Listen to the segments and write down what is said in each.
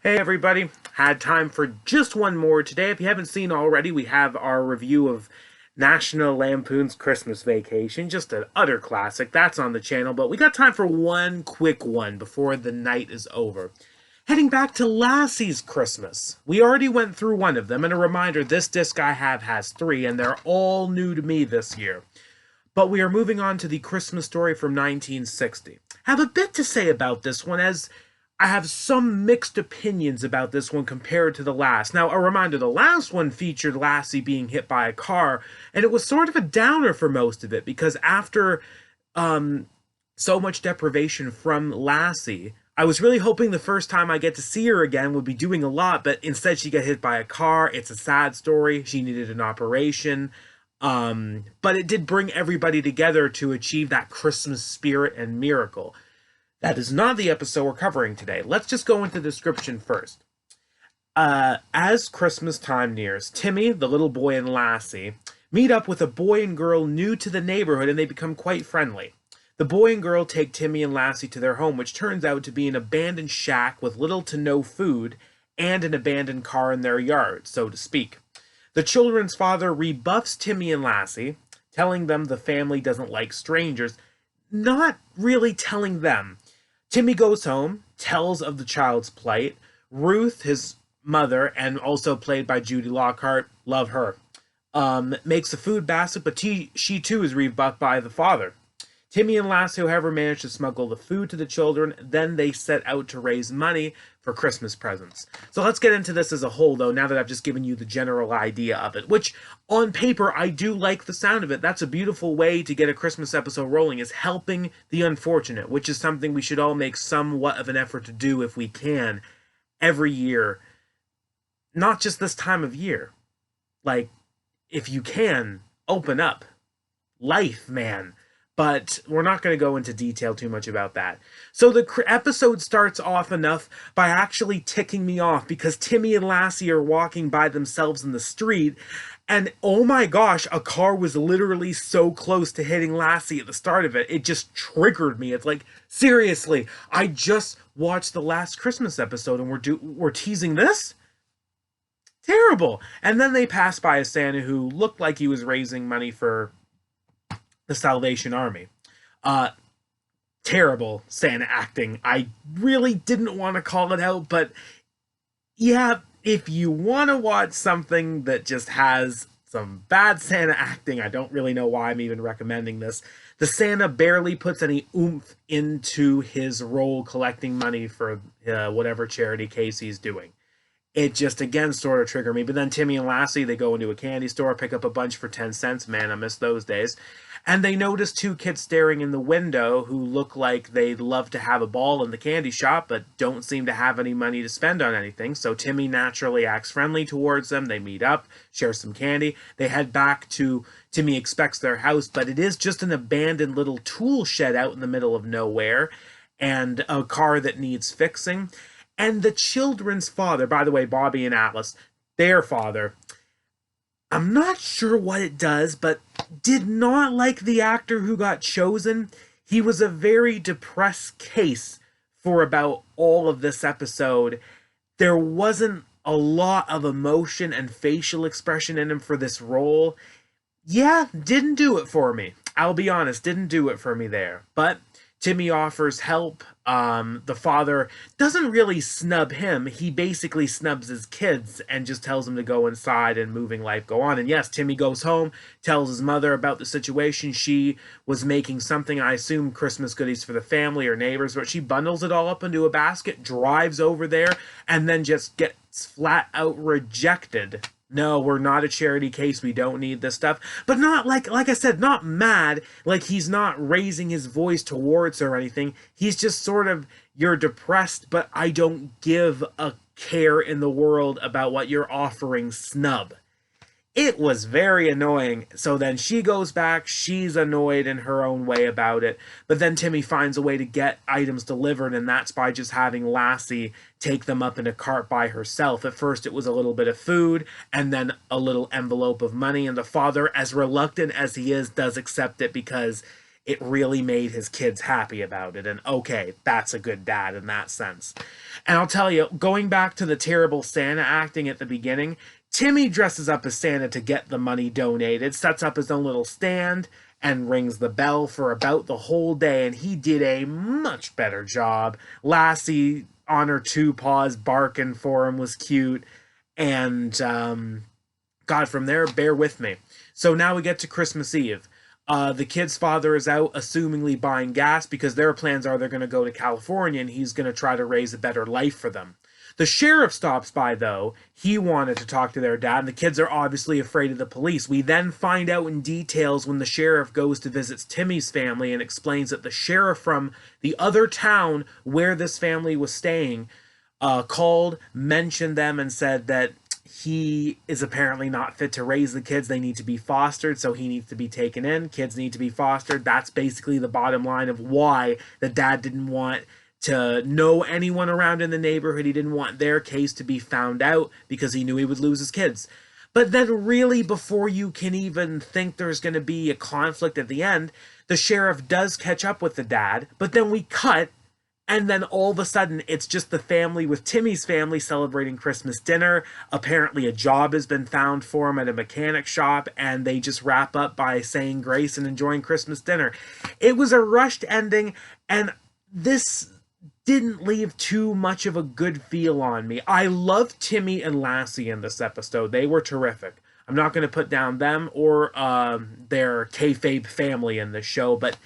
Hey everybody, had time for just one more today. If you haven't seen already, we have our review of National Lampoon's Christmas Vacation, just an utter classic. That's on the channel, but we got time for one quick one before the night is over. Heading back to Lassie's Christmas. We already went through one of them, and a reminder, this disc I have has three, and they're all new to me this year. But we are moving on to the Christmas Story from 1960. Have a bit to say about this one, as I have some mixed opinions about this one compared to the last. Now, a reminder, the last one featured Lassie being hit by a car, and it was sort of a downer for most of it, because after so much deprivation from Lassie, I was really hoping the first time I get to see her again would be doing a lot, but instead she got hit by a car. It's a sad story. She needed an operation. But it did bring everybody together to achieve that Christmas spirit and miracle. That is not the episode we're covering today. Let's just go into the description first. As Christmas time nears, Timmy, the little boy, and Lassie meet up with a boy and girl new to the neighborhood, and they become quite friendly. The boy and girl take Timmy and Lassie to their home, which turns out to be an abandoned shack with little to no food and an abandoned car in their yard, so to speak. The children's father rebuffs Timmy and Lassie, telling them the family doesn't like strangers, not really telling them. Timmy goes home, tells of the child's plight. Ruth, his mother, and also played by Judy Lockhart, love her, makes a food basket, but she too is rebuffed by the father. Timmy and Lassie, however, manage to smuggle the food to the children. Then they set out to raise money for Christmas presents. So let's get into this as a whole, though, now that I've just given you the general idea of it, which, on paper, I do like the sound of it. That's a beautiful way to get a Christmas episode rolling, is helping the unfortunate, which is something we should all make somewhat of an effort to do if we can every year. Not just this time of year. Like, if you can, open up. Life, man. But we're not going to go into detail too much about that. So the episode starts off enough by actually ticking me off, because Timmy and Lassie are walking by themselves in the street, and oh my gosh, a car was literally so close to hitting Lassie at the start of it. It just triggered me. It's like, seriously, I just watched the last Christmas episode and we're teasing this? Terrible. And then they pass by a Santa who looked like he was raising money for the Salvation Army. Terrible Santa acting. I really didn't want to call it out, but yeah, if you want to watch something that just has some bad Santa acting, I don't really know why I'm even recommending this. The Santa barely puts any oomph into his role collecting money for whatever charity case he's doing. It just, again, sort of triggered me. But then Timmy and Lassie, they go into a candy store, pick up a bunch for 10 cents. Man, I miss those days. And they notice two kids staring in the window who look like they'd love to have a ball in the candy shop, but don't seem to have any money to spend on anything. So Timmy naturally acts friendly towards them. They meet up, share some candy. They head back to Timmy expects their house, but it is just an abandoned little tool shed out in the middle of nowhere, and a car that needs fixing. And the children's father, by the way, Bobby and Atlas, their father, I'm not sure what it does, but did not like the actor who got chosen. He was a very depressed case for about all of this episode. There wasn't a lot of emotion and facial expression in him for this role. Yeah, didn't do it for me. I'll be honest, didn't do it for me there. But Timmy offers help. The father doesn't really snub him. He basically snubs his kids and just tells them to go inside and moving life go on. And yes, Timmy goes home, tells his mother about the situation. She was making something, I assume, Christmas goodies for the family or neighbors, but she bundles it all up into a basket, drives over there, and then just gets flat out rejected. No, we're not a charity case. We don't need this stuff. But not like I said, not mad. Like he's not raising his voice towards her or anything. He's just sort of, you're depressed, but I don't give a care in the world about what you're offering snub. It was very annoying. So then she goes back. She's annoyed in her own way about it. But then Timmy finds a way to get items delivered, and that's by just having Lassie take them up in a cart by herself. At first it was a little bit of food, and then a little envelope of money, and the father, as reluctant as he is, does accept it because it really made his kids happy about it. And okay, that's a good dad in that sense. And I'll tell you, going back to the terrible Santa acting at the beginning, Timmy dresses up as Santa to get the money donated, sets up his own little stand, and rings the bell for about the whole day, and he did a much better job. Lassie on her two paws barking for him was cute, and God, from there, bear with me. So now we get to Christmas Eve. The kid's father is out, assumingly buying gas, because their plans are they're going to go to California and he's going to try to raise a better life for them. The sheriff stops by, though. He wanted to talk to their dad, and the kids are obviously afraid of the police. We then find out in details when the sheriff goes to visit Timmy's family and explains that the sheriff from the other town where this family was staying called, mentioned them, and said that he is apparently not fit to raise the kids. They need to be fostered, so he needs to be taken in. Kids need to be fostered. That's basically the bottom line of why the dad didn't want to know anyone around in the neighborhood. He didn't want their case to be found out because he knew he would lose his kids. But then really, before you can even think there's going to be a conflict at the end, the sheriff does catch up with the dad, but then we cut, and then all of a sudden, it's just the family with Timmy's family celebrating Christmas dinner. Apparently, a job has been found for him at a mechanic shop, and they just wrap up by saying grace and enjoying Christmas dinner. It was a rushed ending, and this didn't leave too much of a good feel on me. I love Timmy and Lassie in this episode. They were terrific. I'm not going to put down them or their kayfabe family in this show, but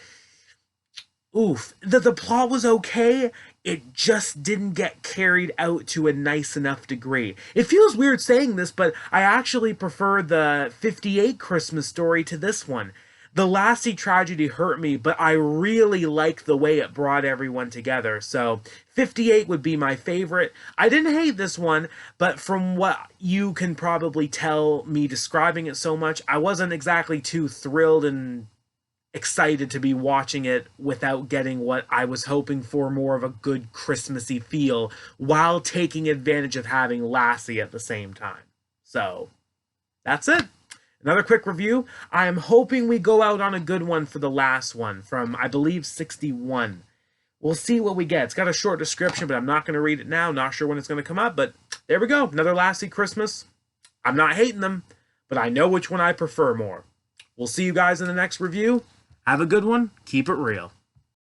oof, the plot was okay. It just didn't get carried out to a nice enough degree. It feels weird saying this, but I actually prefer the 58 Christmas Story to this one. The Lassie tragedy hurt me, but I really like the way it brought everyone together. So 58 would be my favorite. I didn't hate this one, but from what you can probably tell me describing it so much, I wasn't exactly too thrilled and excited to be watching it without getting what I was hoping for, more of a good Christmassy feel, while taking advantage of having Lassie at the same time. So that's it. Another quick review. I am hoping we go out on a good one for the last one from, I believe, 61. We'll see what we get. It's got a short description, but I'm not going to read it now. Not sure when it's going to come up, but there we go. Another Lassie Christmas. I'm not hating them, but I know which one I prefer more. We'll see you guys in the next review. Have a good one. Keep it real.